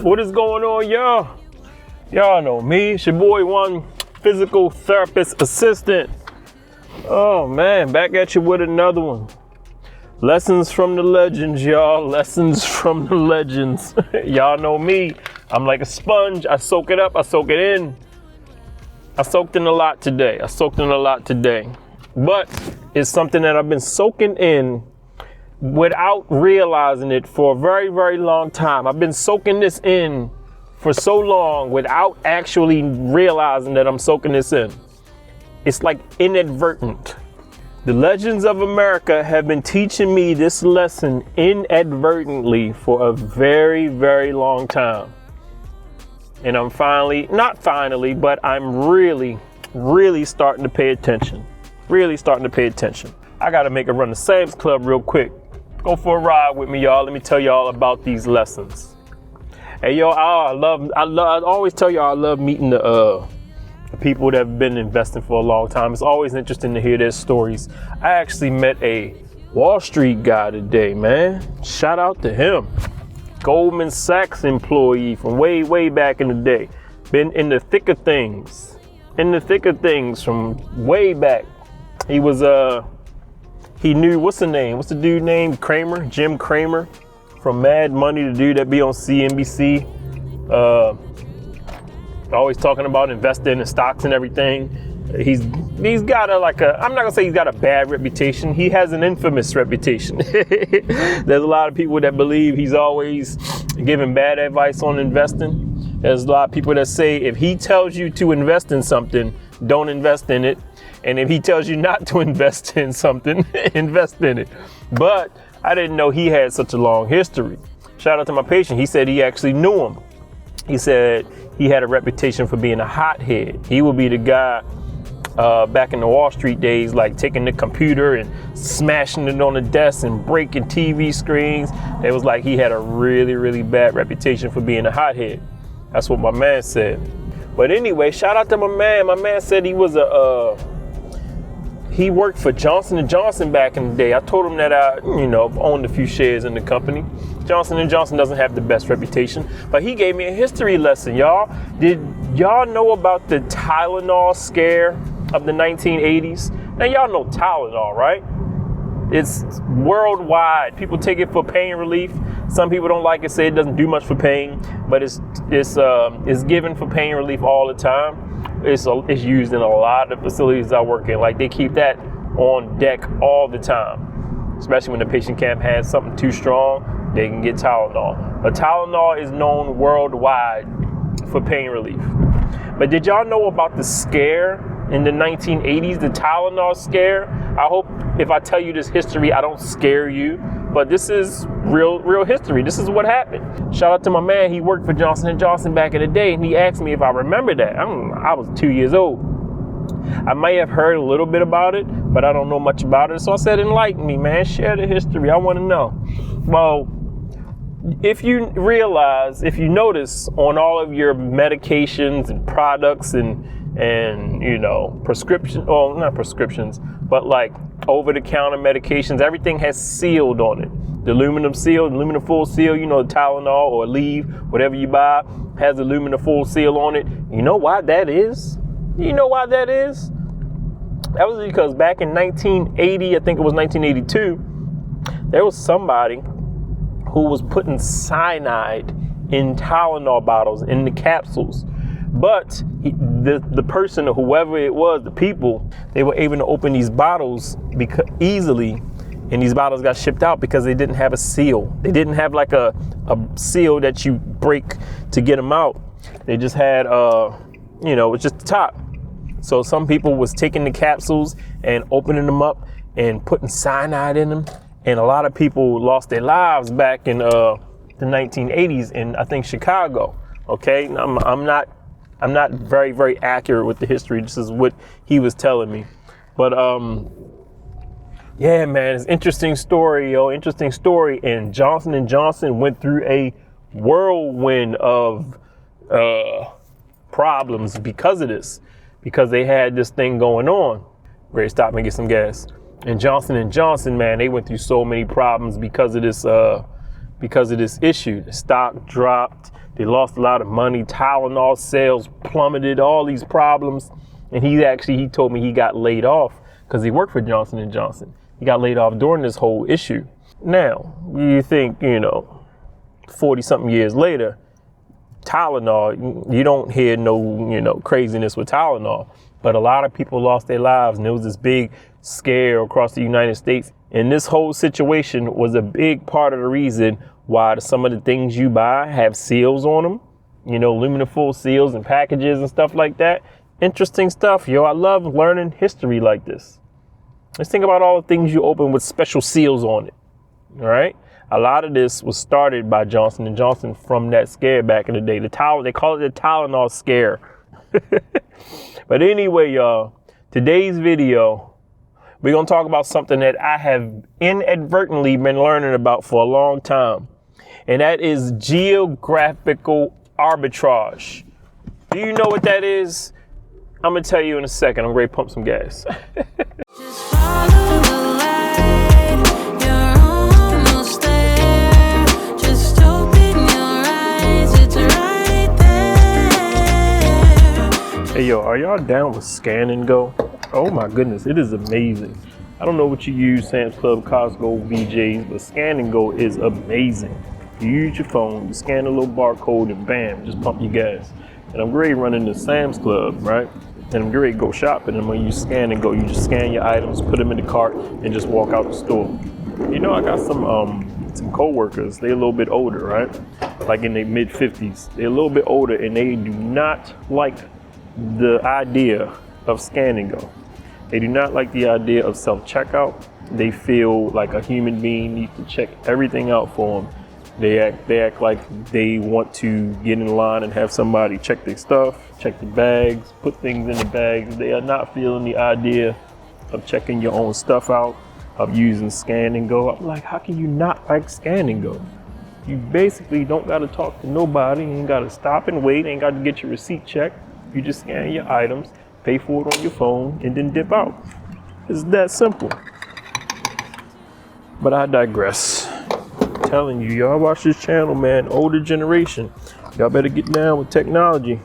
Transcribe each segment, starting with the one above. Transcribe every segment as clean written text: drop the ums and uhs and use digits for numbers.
What is going on, y'all? Y'all know me, it's your boy One Physical Therapist Assistant. Oh man, back at you with another one. Lessons from the legends, y'all. Lessons from the legends. Y'all know me. I'm like a sponge. I soak it up. I soak it in. I soaked in a lot today. But it's something that I've been soaking in without realizing it for a very, very long time. I've been soaking this in for so long without actually realizing that I'm soaking this in. It's like inadvertent. The legends of America have been teaching me this lesson inadvertently for a very, very long time. And I'm but I'm really starting to pay attention. I gotta make a run to Sam's Club real quick. Go for a ride with me, y'all. Let me tell y'all about these lessons. Hey, yo, I always tell y'all I love meeting the people that have been investing for a long time. It's always interesting to hear their stories. I actually met a Wall Street guy today, man. Shout out to him. Goldman Sachs employee from way back in the day. Been in the thick of things from way back. He was, he knew, what's the dude named Kramer, Jim Kramer from Mad Money, the dude that be on CNBC. Always talking about investing in stocks and everything. He's got I'm not gonna say he's got a bad reputation. He has an infamous reputation. There's a lot of people that believe he's always giving bad advice on investing. There's a lot of people that say if he tells you to invest in something, don't invest in it. And if he tells you not to invest in something, invest in it. But I didn't know he had such a long history. Shout out to my patient. He said he actually knew him. He said he had a reputation for being a hothead. He would be the guy back in the Wall Street days, like taking the computer and smashing it on the desk and breaking TV screens. It was like he had a really bad reputation for being a hothead. That's what my man said. But anyway, shout out to my man. My man said he was he worked for Johnson & Johnson back in the day. I told him that I, owned a few shares in the company. Johnson & Johnson doesn't have the best reputation, but he gave me a history lesson, y'all. Did y'all know about the Tylenol scare of the 1980s? Now, y'all know Tylenol, right? It's worldwide. People take it for pain relief. Some people don't like it, say it doesn't do much for pain, but it's given for pain relief all the time. It's used in a lot of facilities I work in. Like, they keep that on deck all the time, especially when the patient can't have something too strong. They can get Tylenol. But Tylenol is known worldwide for pain relief. But did y'all know about the scare in the 1980s, the Tylenol scare? I hope if I tell you this history, I don't scare you. But this is real history. This is what happened. Shout out to my man. He worked for Johnson & Johnson back in the day, and he asked me if I remember that. I was 2 years old. I may have heard a little bit about it, but I don't know much about it. So I said, enlighten me, man. Share the history. I want to know. Well, if you notice on all of your medications and products and not prescriptions, but like over-the-counter medications, everything has sealed on it. The aluminum seal, aluminum foil seal, the Tylenol or Aleve, whatever you buy, has aluminum foil seal on it. You know why that is? That was because back in 1980, I think it was 1982, there was somebody who was putting cyanide in Tylenol bottles, in the capsules. But the person or whoever it was, the people, they were able to open these bottles easily, and these bottles got shipped out because they didn't have a seal. They didn't have like a seal that you break to get them out. They just had, it's just the top. So some people was taking the capsules and opening them up and putting cyanide in them. And a lot of people lost their lives back in the 1980s in, I think, Chicago. Okay, I'm not very accurate with the history. This is what he was telling me. But yeah, man, it's interesting story, And Johnson & Johnson went through a whirlwind of problems because of this, because they had this thing going on. Ready to stop and get some gas. And Johnson & Johnson, man, they went through so many problems because of this issue. The stock dropped, They lost a lot of money. Tylenol sales plummeted, all these problems. And he told me he got laid off because he worked for Johnson & Johnson. He got laid off during this whole issue. Now, you think, 40 something years later, Tylenol, you don't hear no, craziness with Tylenol, but a lot of people lost their lives, and there was this big scare across the United States. And this whole situation was a big part of the reason why some of the things you buy have seals on them, aluminum foil seals and packages and stuff like that. Interesting stuff, yo. I love learning history like this. Let's think about all the things you open with special seals on it. All right. A lot of this was started by Johnson & Johnson from that scare back in the day. They call it the Tylenol scare. But anyway, y'all, today's video, we're going to talk about something that I have inadvertently been learning about for a long time. And that is geographical arbitrage. Do you know what that is? I'm going to tell you in a second. I'm ready to pump some gas. Hey, yo, are y'all down with Scan and Go? Oh my goodness, it is amazing. I don't know what you use, Sam's Club, Costco, BJ's, but Scan and Go is amazing. You use your phone, you scan a little barcode, and bam, just pump your gas. And I'm great running the Sam's Club, right? And I'm great to go shopping, and when you Scan and Go, you just scan your items, put them in the cart, and just walk out the store. I got some co-workers, they're a little bit older, right? Like in their mid-50s. They're a little bit older, and they do not like the idea of Scan and Go. They do not like the idea of self-checkout. They feel like a human being needs to check everything out for them. They act like they want to get in line and have somebody check their stuff, check the bags, put things in the bags. They are not feeling the idea of checking your own stuff out, of using Scan and Go. I'm like, how can you not like Scan and Go? You basically don't got to talk to nobody. You ain't got to stop and wait. Ain't got to get your receipt checked. You just scan your items, pay for it on your phone, and then dip out. It's that simple. But I digress. I'm telling you, y'all watch this channel, man. Older generation. Y'all better get down with technology.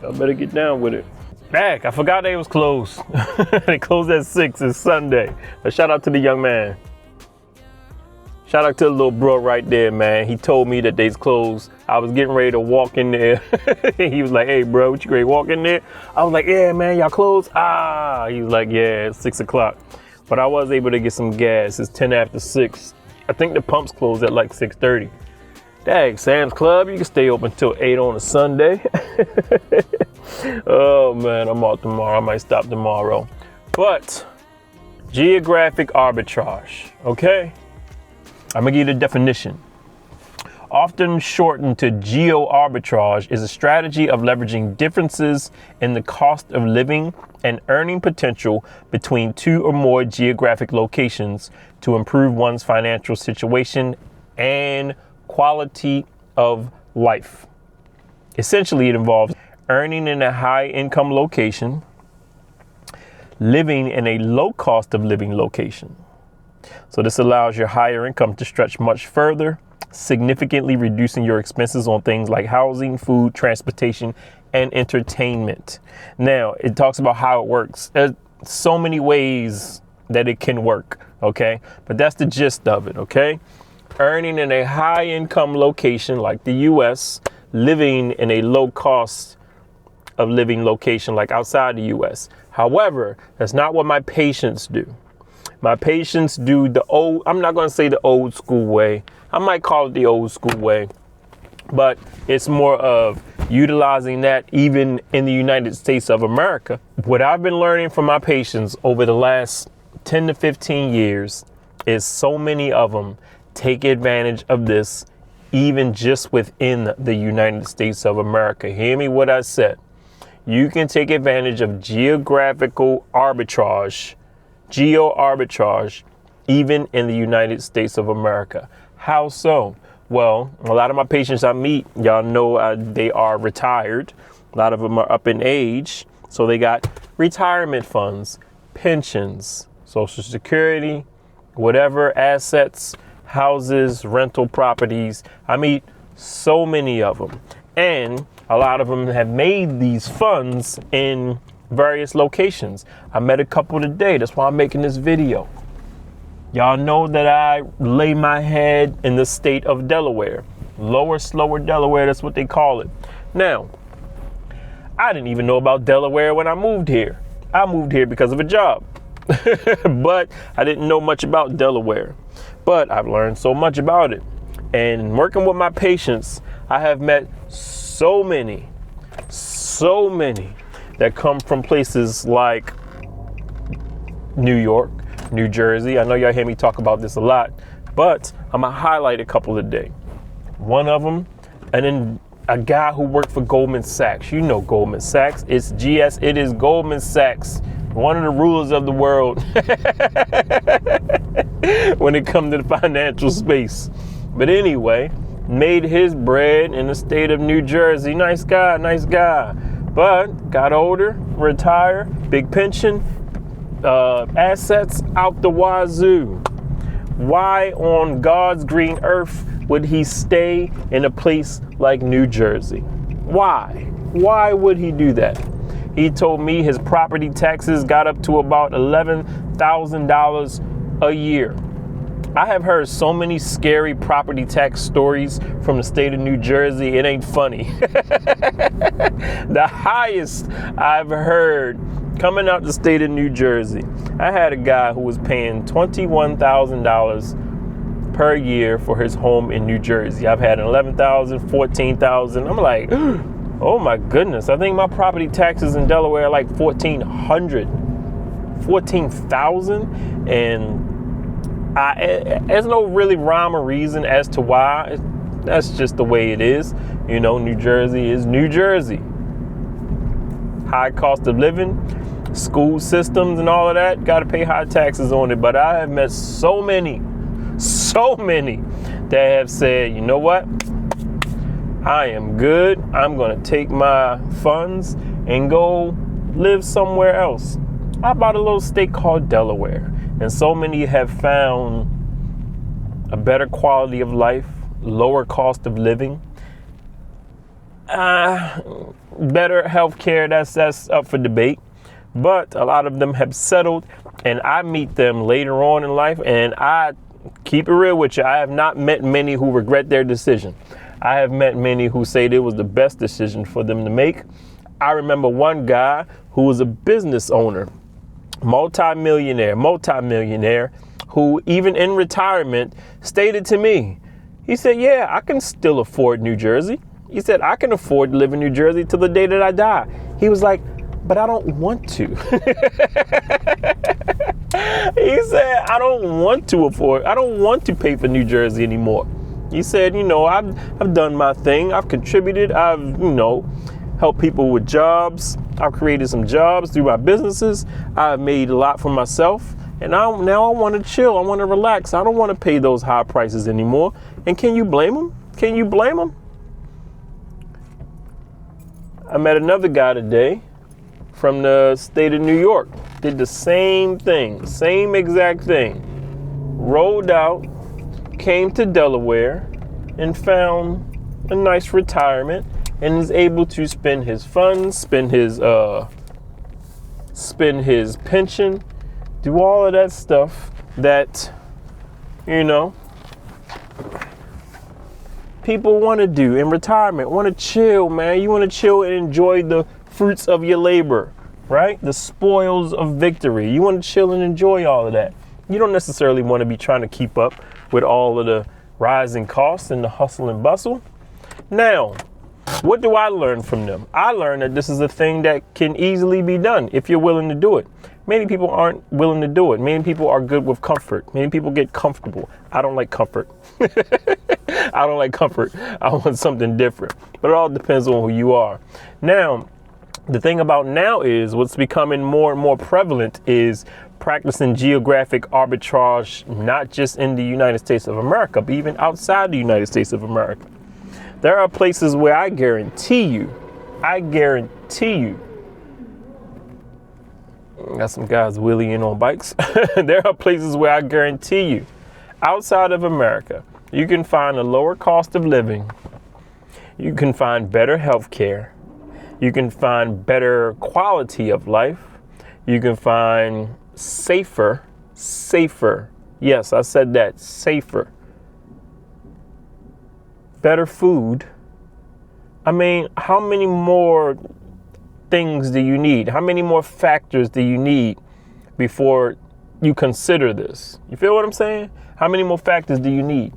Y'all better get down with it. Heck, I forgot they was closed. They closed at 6. It's Sunday. But shout out to the young man. Shout out to the little bro right there, man. He told me that they's closed. I was getting ready to walk in there. He was like, hey, bro, what you ready to walk in there? I was like, yeah, man, y'all closed? He was like, yeah, it's 6 o'clock. But I was able to get some gas. It's 10 after 6. I think the pumps closed at like 6:30. Dang, Sam's Club, you can stay open till 8 on a Sunday. Oh, man, I'm out tomorrow. I might stop tomorrow. But geographic arbitrage, okay? I'm gonna give you the definition. Often shortened to geoarbitrage, is a strategy of leveraging differences in the cost of living and earning potential between two or more geographic locations to improve one's financial situation and quality of life. Essentially, it involves earning in a high income location, living in a low cost of living location. So this allows your higher income to stretch much further, significantly reducing your expenses on things like housing, food, transportation, and entertainment. Now, it talks about how it works. There's so many ways that it can work, okay? But that's the gist of it, okay? Earning in a high income location like the US, living in a low cost of living location like outside the US. However, that's not what my patients do. My patients do the I'm not going to say the old school way. I might call it the old school way, but it's more of utilizing that even in the United States of America. What I've been learning from my patients over the last 10 to 15 years is so many of them take advantage of this, even just within the United States of America. Hear me what I said. You can take advantage of geographical arbitrage, geoarbitrage, even in the United States of America. How so? Well, a lot of my patients I meet, y'all know they are retired. A lot of them are up in age. So they got retirement funds, pensions, Social Security, whatever assets, houses, rental properties. I meet So many of them. And a lot of them have made these funds in various locations. I met a couple today. That's why I'm making this video. Y'all know that I lay my head in the state of Delaware. Lower, slower Delaware, that's what they call it. Now, I didn't even know about Delaware when I moved here. I moved here because of a job. But I didn't know much about Delaware. But I've learned so much about it. And working with my patients, I have met so many that come from places like New York, New Jersey. I know y'all hear me talk about this a lot, but I'm gonna highlight a couple today. One of them, and then a guy who worked for Goldman Sachs. You know Goldman Sachs. It's GS. It is Goldman Sachs, one of the rulers of the world when it comes to the financial space. But anyway, made his bread in the state of New Jersey. Nice guy, nice guy. But got older, retired, big pension, assets out the wazoo. Why on God's green earth would he stay in a place like New Jersey? Why? Why would he do that? He told me his property taxes got up to about $11,000 a year. I have heard so many scary property tax stories from the state of New Jersey, it ain't funny. The highest I've heard coming out the state of New Jersey, I had a guy who was paying $21,000 per year for his home in New Jersey. I've had $11,000, $14,000. I'm like, oh my goodness, I think my property taxes in Delaware are like $1,400, $14,000, and there's no really rhyme or reason as to why. That's just the way it is. You know, New Jersey is New Jersey. High cost of living, school systems and all of that, got to pay high taxes on it. But I have met so many that have said, you know what? I am good. I'm going to take my funds and go live somewhere else. How about a little state called Delaware? And so many have found a better quality of life, lower cost of living, better health care. That's up for debate. But a lot of them have settled, and I meet them later on in life, and I keep it real with you. I have not met many who regret their decision. I have met many who say it was the best decision for them to make. I remember one guy who was a business owner, multi-millionaire, who even in retirement stated to me, he said, yeah, I can still afford New Jersey. He said, I can afford to live in New Jersey till the day that I die. He was like, but I don't want to. He said, I don't want to pay for New Jersey anymore. He said, you know, I've done my thing. I've contributed. I've, helped people with jobs. I've created some jobs through my businesses. I've made a lot for myself. And now I want to chill. I want to relax. I don't want to pay those high prices anymore. And can you blame them? Can you blame them? I met another guy today from the state of New York. Did the same thing, same exact thing. Rolled out, came to Delaware, and found a nice retirement, and is able to spend his funds, spend his pension, do all of that stuff that, people want to do in retirement. Want to chill, man. You want to chill and enjoy the fruits of your labor, right? The spoils of victory. You want to chill and enjoy all of that. You don't necessarily want to be trying to keep up with all of the rising costs and the hustle and bustle. Now, what do I learn from them? I learned that this is a thing that can easily be done if you're willing to do it. Many people aren't willing to do it. Many people are good with comfort. Many people get comfortable. I don't like comfort. I don't like comfort. I want something different. But it all depends on who you are. Now, the thing about now is what's becoming more and more prevalent is practicing geographic arbitrage, not just in the United States of America, but even outside the United States of America. There are places where I guarantee you, got some guys wheeling on bikes. There are places where I guarantee you, outside of America, you can find a lower cost of living You can find better health care. You can find better quality of life. You can find safer. Yes, I said that, safer. Better food. I mean, how many more things do you need? How many more factors do you need before you consider this? You feel what I'm saying? How many more factors do you need?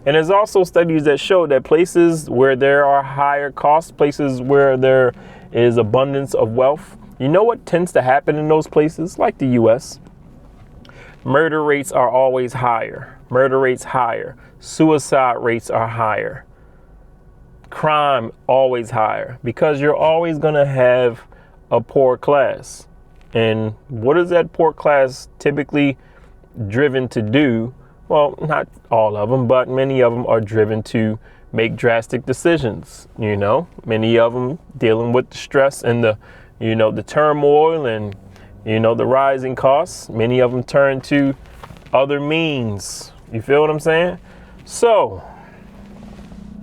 And there's also studies that show that places where there are higher costs, places where there is abundance of wealth, you know what tends to happen in those places, like the US? Murder rates are always higher. Murder rates higher. Suicide rates are higher. Crime always higher, because you're always going to have a poor class. And what is that poor class typically driven to do? Well, not all of them, but many of them are driven to make drastic decisions. You know, many of them dealing with the stress and the turmoil and, the rising costs. Many of them turn to other means. You feel what I'm saying? So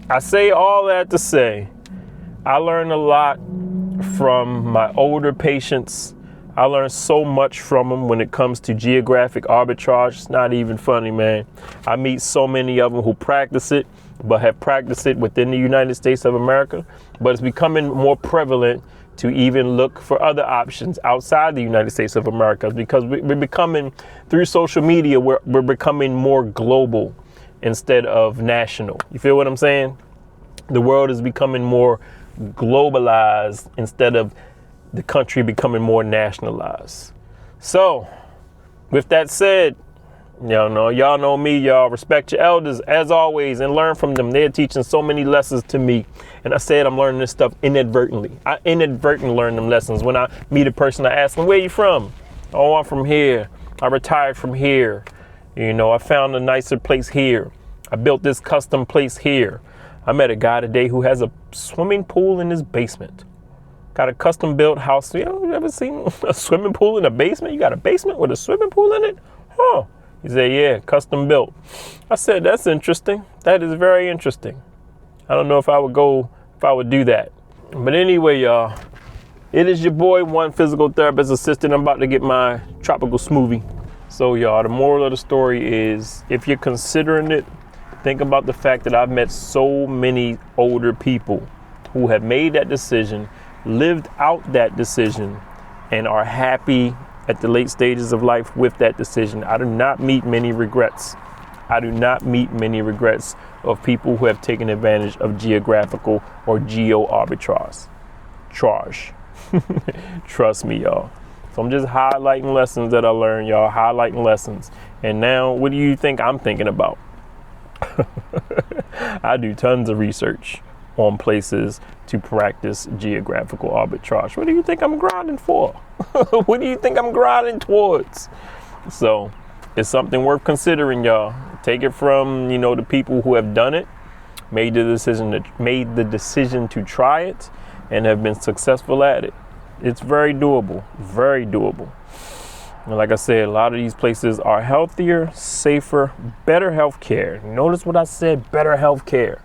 I say all that to say, I learned a lot from my older patients. I learned so much from them when it comes to geographic arbitrage. It's not even funny, man. I meet so many of them who practice it, but have practiced it within the United States of America. But it's becoming more prevalent to even look for other options outside the United States of America, because we're becoming, through social media, we're becoming more global instead of national. You feel what I'm saying? The world is becoming more globalized instead of the country becoming more nationalized. So with that said, y'all know me, y'all respect your elders as always and learn from them. They're teaching so many lessons to me. And I said I'm learning this stuff inadvertently. I inadvertently learn them lessons. When I meet a person, I ask them, where you from? Oh, I'm from here. I retired from here. I found a nicer place here. I built this custom place here. I met a guy today who has a swimming pool in his basement. Got a custom built house. You ever seen a swimming pool in a basement? You got a basement with a swimming pool in it? Huh. He said, yeah, custom built. I said, that's interesting. That is very interesting. I don't know if I would do that. But anyway, y'all, it is your boy, one physical therapist assistant. I'm about to get my tropical smoothie. So y'all, the moral of the story is, if you're considering it, think about the fact that I've met so many older people who have made that decision, lived out that decision, and are happy at the late stages of life with that decision. I do not meet many regrets. I do not meet many regrets of people who have taken advantage of geographical or geo-arbitrage. Trust me, y'all. So I'm just highlighting lessons that I learned, y'all, highlighting lessons. And now, what do you think I'm thinking about? I do tons of research on places to practice geographical arbitrage. What do you think I'm grinding for? What do you think I'm grinding towards? So it's something worth considering, y'all. Take it from, the people who have done it, made the decision to try it, and have been successful at it. It's very doable, very doable. And like I said, a lot of these places are healthier, safer, better health care. Notice what I said, better health care.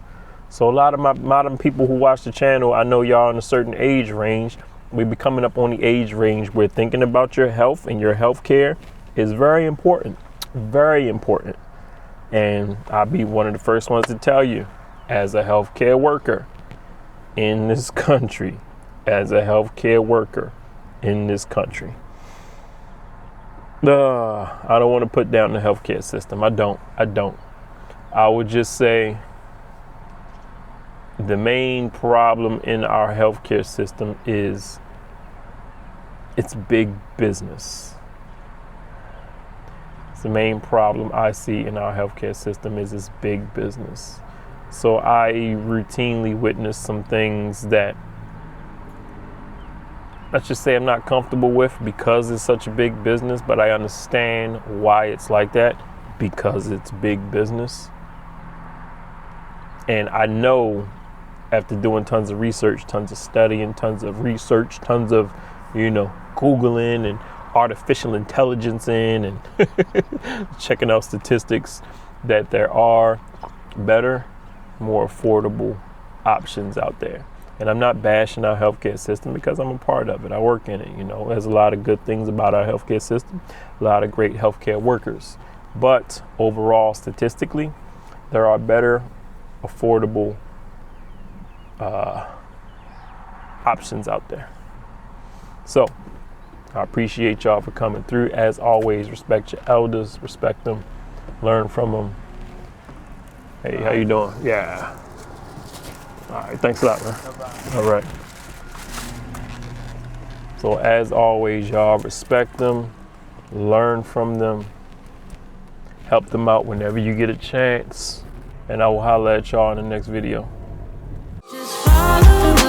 So a lot of my modern people who watch the channel, I know y'all in a certain age range. We be coming up on the age range where thinking about your health and your health care is very important, very important. And I'll be one of the first ones to tell you, as a healthcare worker in this country, I don't want to put down the healthcare system. I don't. I would just say the main problem in our healthcare system is it's big business. It's the main problem I see in our healthcare system is it's big business. So I routinely witness some things that, let's just say, I'm not comfortable with because it's such a big business, but I understand why it's like that, because it's big business. And I know, after doing tons of research, tons of studying, tons of research, tons of, Googling and artificial intelligence and checking out statistics, that there are better, more affordable options out there. And I'm not bashing our healthcare system because I'm a part of it. I work in it, you know. There's a lot of good things about our healthcare system, a lot of great healthcare workers. But overall, statistically, there are better, affordable options out there. So I appreciate y'all for coming through. As always, respect your elders, respect them, learn from them. Hey, how you doing? Yeah. All right, thanks a lot, man. No problem. All right. So as always, y'all, respect them, learn from them, help them out whenever you get a chance, and I will holler at y'all in the next video. Just follow